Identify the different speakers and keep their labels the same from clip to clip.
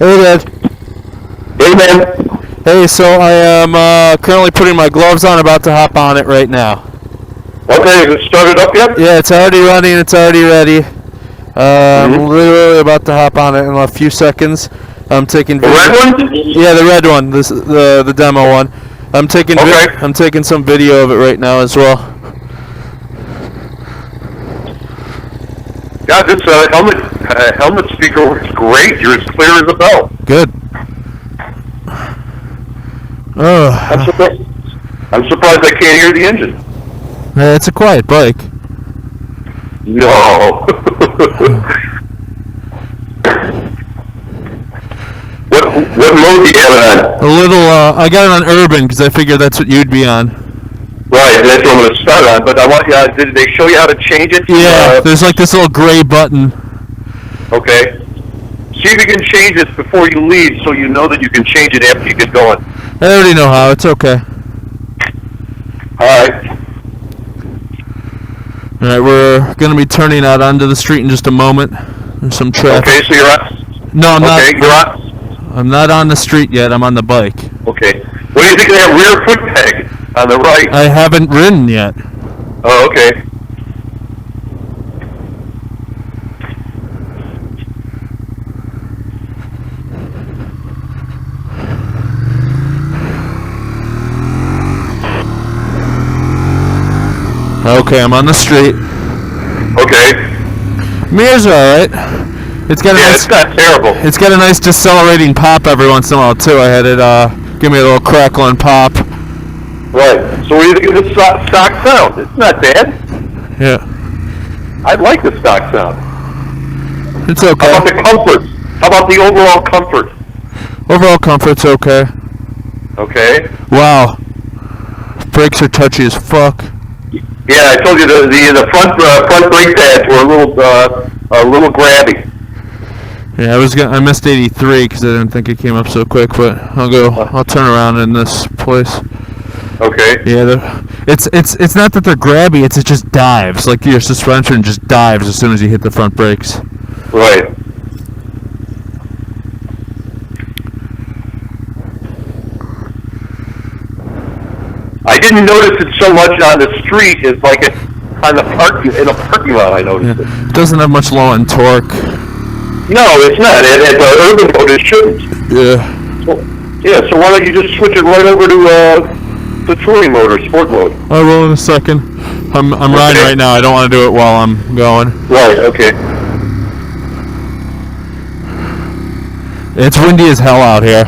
Speaker 1: Hey, Dad.
Speaker 2: Hey, man.
Speaker 1: Hey, so I am currently putting my gloves on, about to hop on it right now.
Speaker 2: Okay, is it started up yet?
Speaker 1: Yeah, it's already running, it's already ready. I'm literally about to hop on it in a few seconds. I'm taking
Speaker 2: The red one?
Speaker 1: Yeah, the red one, the demo one. I'm taking I'm taking some video of it right now as well.
Speaker 2: Yeah, this helmet speaker works great. You're as clear as a bell.
Speaker 1: Good. Oh.
Speaker 2: I'm surprised I can't hear the engine.
Speaker 1: It's a quiet bike.
Speaker 2: No. What mode do you have it on?
Speaker 1: A little, I got it on urban because I figured that's what you'd be on.
Speaker 2: Right, that's what I'm going to start on, but I want you, did they show you how to change it?
Speaker 1: Yeah, there's like this little gray button.
Speaker 2: Okay. See if you can change this before you leave so you know that you can change it after you get going.
Speaker 1: I already know how, it's okay.
Speaker 2: Alright.
Speaker 1: Alright, we're going to be turning out onto the street in just a moment. There's some traffic.
Speaker 2: Okay, so you're on?
Speaker 1: No, I'm not.
Speaker 2: Okay, you're on?
Speaker 1: I'm not on the street yet, I'm on the bike.
Speaker 2: Okay. What do you think of that rear foot peg on the right?
Speaker 1: I haven't ridden yet.
Speaker 2: Oh, okay.
Speaker 1: Okay, I'm on the street.
Speaker 2: Okay.
Speaker 1: Mirrors are alright. It's got a nice,
Speaker 2: it's not terrible.
Speaker 1: It's got a nice decelerating pop every once in a while too. I had it give me a little crackle and pop.
Speaker 2: Right. So what do you think of the stock sound? It's not bad.
Speaker 1: Yeah.
Speaker 2: I like the stock sound.
Speaker 1: It's okay.
Speaker 2: How about the comfort? How about the overall comfort?
Speaker 1: Overall comfort's okay.
Speaker 2: Okay.
Speaker 1: Wow. Brakes are touchy as fuck.
Speaker 2: Yeah, I told you the front brake pads were a little grabby.
Speaker 1: Yeah, I missed 83 because I didn't think it came up so quick, but I'll turn around in this place.
Speaker 2: Okay.
Speaker 1: Yeah, it's not that they're grabby, it just dives. Like your suspension just dives as soon as you hit the front brakes.
Speaker 2: Right. I didn't notice it so much on the street as like it on the in a parking lot. I noticed it.
Speaker 1: It doesn't have much low end torque.
Speaker 2: No, it's not. At the urban mode, it shouldn't.
Speaker 1: Yeah.
Speaker 2: So why don't you just switch it right over to the touring mode or sport mode?
Speaker 1: I will in a second. I'm riding right now. I don't want to do it while I'm going.
Speaker 2: Right. Okay.
Speaker 1: It's windy as hell out here.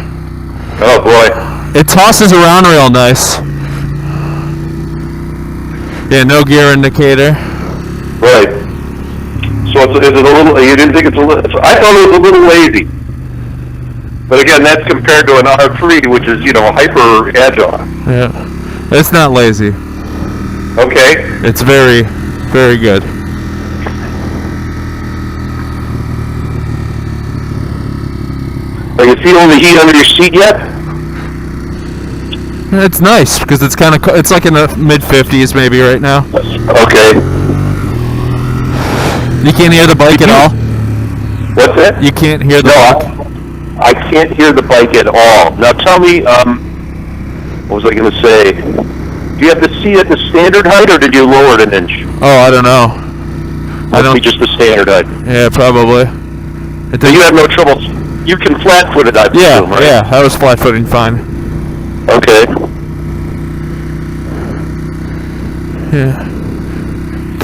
Speaker 2: Oh boy.
Speaker 1: It tosses around real nice. Yeah, no gear indicator.
Speaker 2: Right. So is it a little? You didn't think it's a little? I thought it was a little lazy. But again, that's compared to an R3, which is hyper agile.
Speaker 1: Yeah, it's not lazy.
Speaker 2: Okay.
Speaker 1: It's very, very good.
Speaker 2: Are you feeling the heat under your seat yet?
Speaker 1: It's nice because it's kind of it's like in the mid 50s maybe right now.
Speaker 2: Okay.
Speaker 1: You can't hear the bike at all?
Speaker 2: What's that?
Speaker 1: You can't hear the bike?
Speaker 2: I can't hear the bike at all. Now tell me, what was I going to say? Do you have the seat at the standard height, or did you lower it an inch?
Speaker 1: Oh, I don't know.
Speaker 2: Must be just the standard height.
Speaker 1: Yeah, probably.
Speaker 2: You have no trouble. You can flat-foot it, I presume, right?
Speaker 1: Yeah, I was flat-footing fine.
Speaker 2: Okay.
Speaker 1: Yeah.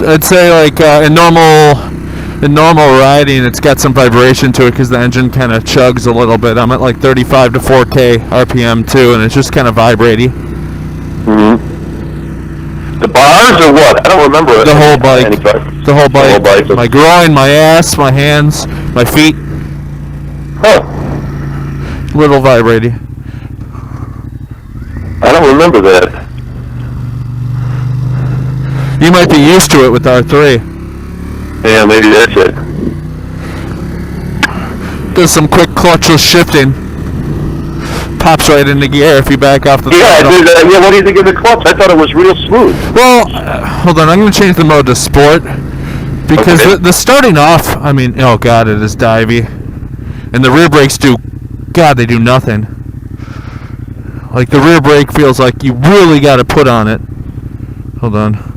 Speaker 1: I'd say like in normal riding, it's got some vibration to it because the engine kind of chugs a little bit. I'm at like 35 to 4K RPM too, and it's just kind of vibrating.
Speaker 2: The bars or what? I don't remember.
Speaker 1: The whole bike. The whole bike. My groin, my ass, my hands, my feet.
Speaker 2: Huh.
Speaker 1: Little vibrating.
Speaker 2: I don't remember that.
Speaker 1: You might be used to it with R3.
Speaker 2: Yeah, maybe that's it.
Speaker 1: Does some quick clutchless shifting. Pops right into gear if you back off the throttle.
Speaker 2: Yeah, what do you think of the clutch? I thought it was real smooth.
Speaker 1: Well, hold on. I'm going to change the mode to sport. Because the starting off, I mean, oh god, it is divey. And the rear brakes do God, they do nothing. Like the rear brake feels like you really got to put on it. Hold on.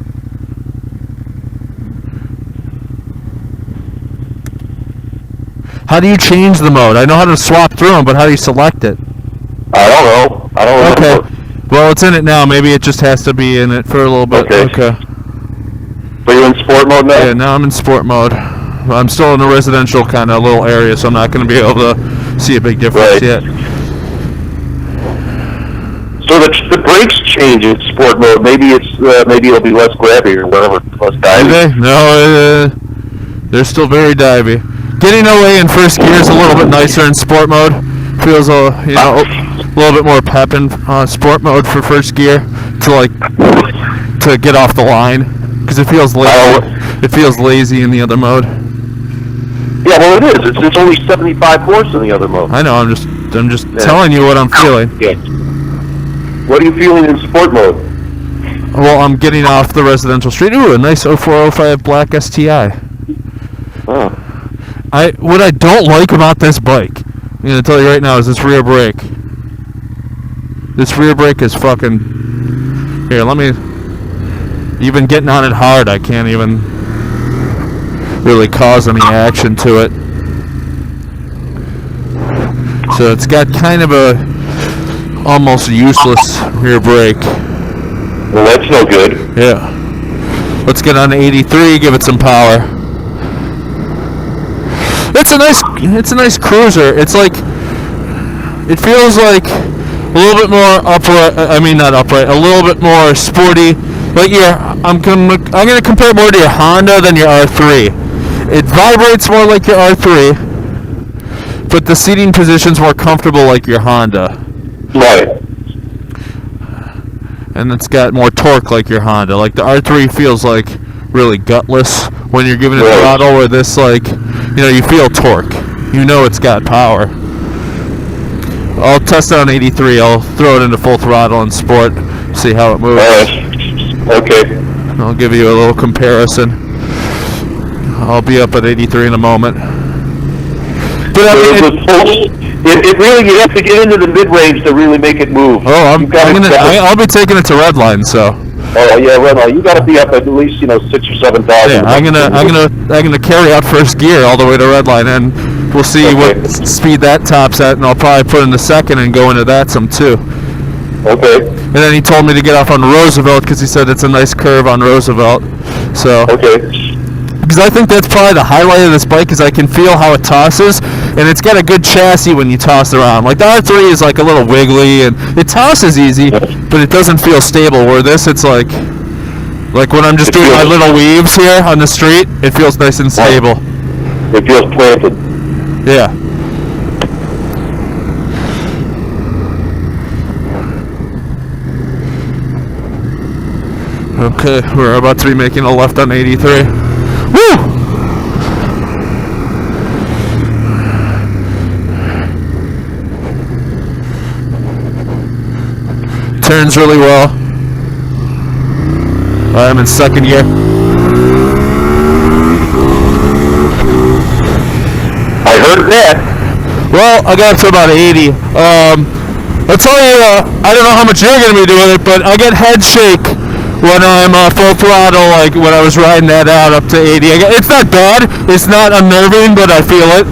Speaker 1: How do you change the mode? I know how to swap through them, but how do you select it?
Speaker 2: I don't know. I don't know.
Speaker 1: Okay. Well, it's in it now. Maybe it just has to be in it for a little bit.
Speaker 2: Okay. But you're in sport mode now?
Speaker 1: Yeah, now I'm in sport mode. I'm still in a residential kind of little area, so I'm not going to be able to see a big difference yet.
Speaker 2: So the brakes change in sport mode. Maybe it'll be less grabby or whatever, less divey.
Speaker 1: Do they? No, they're still very divey. Getting away in first gear is a little bit nicer in sport mode. Feels a little bit more pep in sport mode for first gear to get off the line, because it feels lazy. It feels lazy in the other mode.
Speaker 2: Yeah, well, it is. It's only 75 horse in the other mode.
Speaker 1: I know. I'm just telling you what I'm feeling.
Speaker 2: Yeah. What are you feeling in sport mode?
Speaker 1: Well, I'm getting off the residential street. Ooh, a nice 0405 black STI.
Speaker 2: Oh.
Speaker 1: What I don't like about this bike, I'm going to tell you right now, is this rear brake. This rear brake is fucking... Here, let me... Even getting on it hard, I can't even really cause any action to it. So it's got kind of a almost useless rear brake.
Speaker 2: Well, that's no good.
Speaker 1: Yeah. Let's get on to 83, give it some power. It's a nice cruiser. It's like, it feels like a little bit more upright. I mean, not upright. A little bit more sporty. Like I'm gonna compare more to your Honda than your R3. It vibrates more like your R3, but the seating position's more comfortable like your Honda.
Speaker 2: Right.
Speaker 1: And it's got more torque like your Honda. Like the R3 feels like really gutless when you're giving it throttle, where this, like, you feel torque. You know it's got power. I'll test it on 83. I'll throw it into full throttle and sport, see how it moves.
Speaker 2: Okay.
Speaker 1: I'll give you a little comparison. I'll be up at 83 in a moment. But
Speaker 2: it really, you have to get into the mid-range to really make it move.
Speaker 1: Oh, I'll be taking it to Redline, so.
Speaker 2: Oh yeah, Redline. You got to be up at least 6,000 or 7,000.
Speaker 1: Yeah, I'm gonna carry out first gear all the way to Redline, and we'll see what speed that tops at, and I'll probably put in the second and go into that some too.
Speaker 2: Okay.
Speaker 1: And then he told me to get off on Roosevelt because he said it's a nice curve on Roosevelt. So.
Speaker 2: Okay.
Speaker 1: Because I think that's probably the highlight of this bike, is I can feel how it tosses, and it's got a good chassis when you toss it around. Like the R3 is like a little wiggly, and it tosses easy, but it doesn't feel stable. Where this, it's like when I'm just doing my little weaves here on the street, it feels nice and stable.
Speaker 2: It feels planted.
Speaker 1: Yeah. Okay, we're about to be making a left on 83. Woo! Turns really well. I'm in second gear.
Speaker 2: I heard that.
Speaker 1: Well, I got up to about 80. I'll tell you, I don't know how much you're going to be doing it, but I get head shake when I'm full throttle, like when I was riding that out up to 80. It's not bad. It's not unnerving, but I feel it.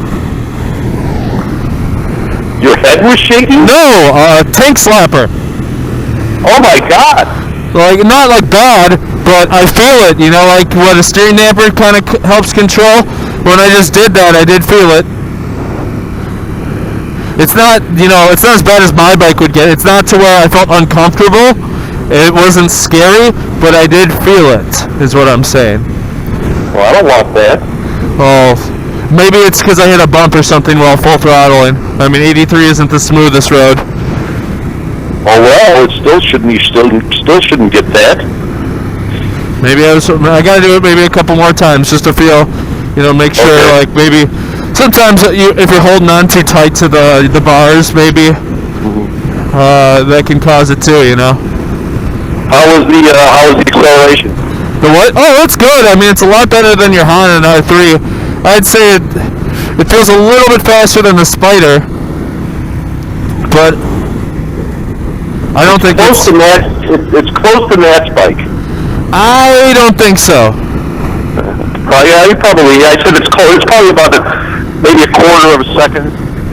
Speaker 2: Your head was shaking?
Speaker 1: No, tank slapper.
Speaker 2: Oh my God.
Speaker 1: Like, not like bad, but I feel it. Like what a steering damper kind of helps control. When I just did that, I did feel it. It's not, it's not as bad as my bike would get. It's not to where I felt uncomfortable. It wasn't scary, but I did feel it, is what I'm saying.
Speaker 2: Well, I don't want that.
Speaker 1: Oh, maybe it's because I hit a bump or something while full throttling. I mean, 83 isn't the smoothest road.
Speaker 2: Oh well, it still shouldn't. You still shouldn't get that.
Speaker 1: Maybe I gotta do it maybe a couple more times just to feel, make sure. Okay. Like maybe sometimes if you're holding on too tight to the bars, maybe that can cause it too.
Speaker 2: How was the acceleration?
Speaker 1: The what? Oh, that's good. I mean, it's a lot better than your Honda and R3. I'd say it feels a little bit faster than the Spider. but I don't think
Speaker 2: Close to Matt. It's close to Matt's bike.
Speaker 1: I don't think so.
Speaker 2: Yeah, you probably. I said it's close. It's probably about maybe a quarter of a second.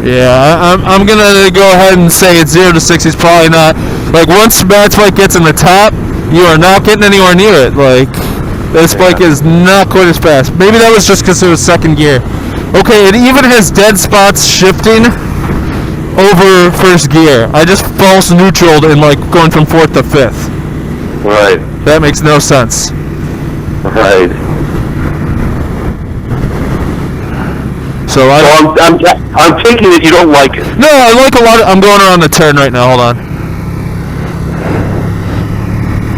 Speaker 1: Yeah, I'm gonna go ahead and say it's 0 to 60 is probably not. Like once Matt's bike gets in the top, you are not getting anywhere near it. Like this bike is not quite as fast. Maybe that was just because it was second gear. Okay, it even has dead spots shifting over first gear. I just false neutraled in like going from fourth to fifth.
Speaker 2: Right.
Speaker 1: That makes no sense.
Speaker 2: Right.
Speaker 1: So
Speaker 2: I'm thinking that you don't like it.
Speaker 1: No, I like a lot. I'm going around the turn right now. Hold on.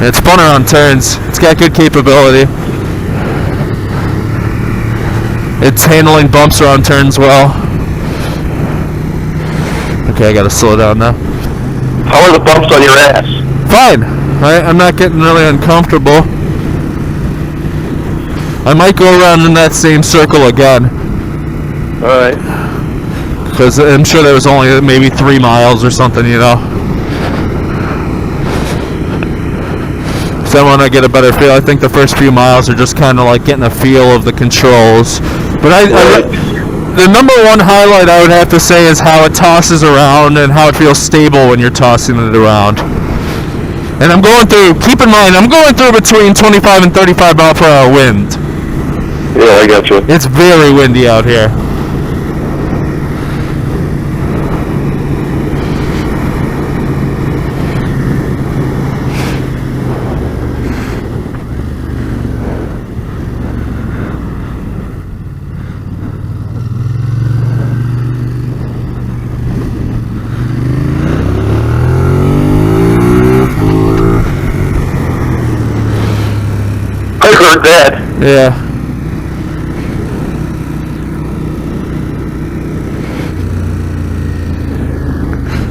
Speaker 1: It's fun around turns. It's got good capability. It's handling bumps around turns well. Okay, I gotta slow down now.
Speaker 2: How are the bumps on your ass?
Speaker 1: Fine. I'm not getting really uncomfortable. I might go around in that same circle again.
Speaker 2: Alright.
Speaker 1: Because I'm sure there was only maybe 3 miles or something, you know. So when I get a better feel, I think the first few miles are just kind of like getting a feel of the controls. But the number one highlight I would have to say is how it tosses around and how it feels stable when you're tossing it around. And I'm going through, keep in mind, I'm going through between 25 and 35 mile per hour wind.
Speaker 2: Yeah, I got you.
Speaker 1: It's very windy out here.
Speaker 2: I heard that.
Speaker 1: Yeah.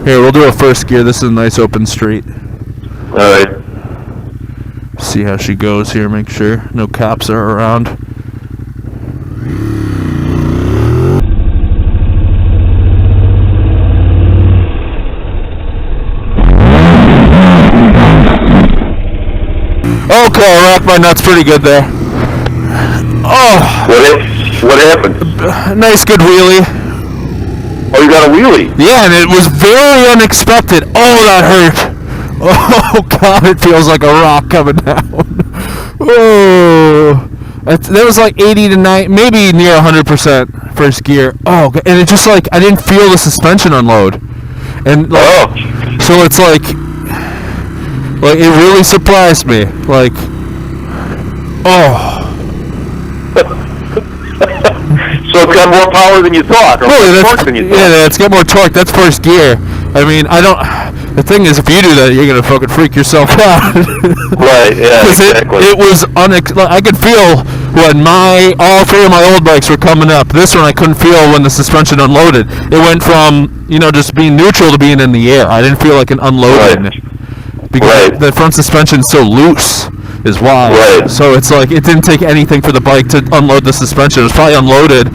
Speaker 1: Here, we'll do a first gear. This is a nice open street.
Speaker 2: Alright.
Speaker 1: See how she goes here, make sure no cops are around. Okay, I rocked my nuts pretty good there. Oh!
Speaker 2: What happened?
Speaker 1: Nice good wheelie.
Speaker 2: Oh, you got a wheelie?
Speaker 1: Yeah, and it was very unexpected. Oh, that hurt. Oh, God, it feels like a rock coming down. Oh. That was like 80 to 90, maybe near 100% first gear. Oh, and it just like, I didn't feel the suspension unload. And like, so it's like it really surprised me. Like, oh.
Speaker 2: So it's got more power than you thought, or more torque than you thought.
Speaker 1: Yeah, it's got more torque. That's first gear. I mean, the thing is, if you do that, you're gonna fucking freak yourself out.
Speaker 2: Right. Yeah. Exactly.
Speaker 1: It was I could feel when all 3 of my old bikes were coming up. This one I couldn't feel when the suspension unloaded. It went from just being neutral to being in the air. I didn't feel like an unloading because the front suspension's so loose. Is why.
Speaker 2: Right.
Speaker 1: So it's like it didn't take anything for the bike to unload the suspension. It was probably unloaded,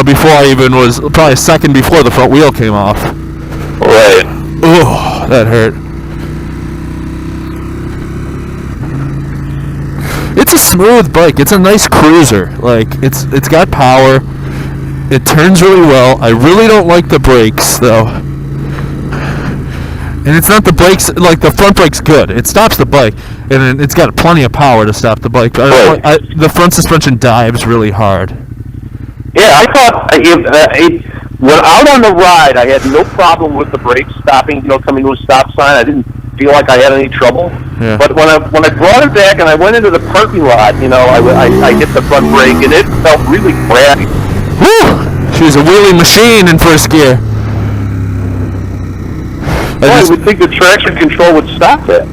Speaker 1: before I even was probably a second before the front wheel came off.
Speaker 2: Right.
Speaker 1: Oh, that hurt. It's a smooth bike. It's a nice cruiser. Like it's got power. It turns really well. I really don't like the brakes though. And it's not the brakes, like the front brake's good. It stops the bike, and it's got plenty of power to stop the bike. But the front suspension dives really hard.
Speaker 2: Yeah, I thought when out on the ride, I had no problem with the brakes stopping, coming to a stop sign. I didn't feel like I had any trouble.
Speaker 1: Yeah.
Speaker 2: But when I brought it back and I went into the parking lot, I hit the front brake, and it felt really crappy.
Speaker 1: Woo! She was a wheelie machine in first gear.
Speaker 2: I would think the traction control would stop that.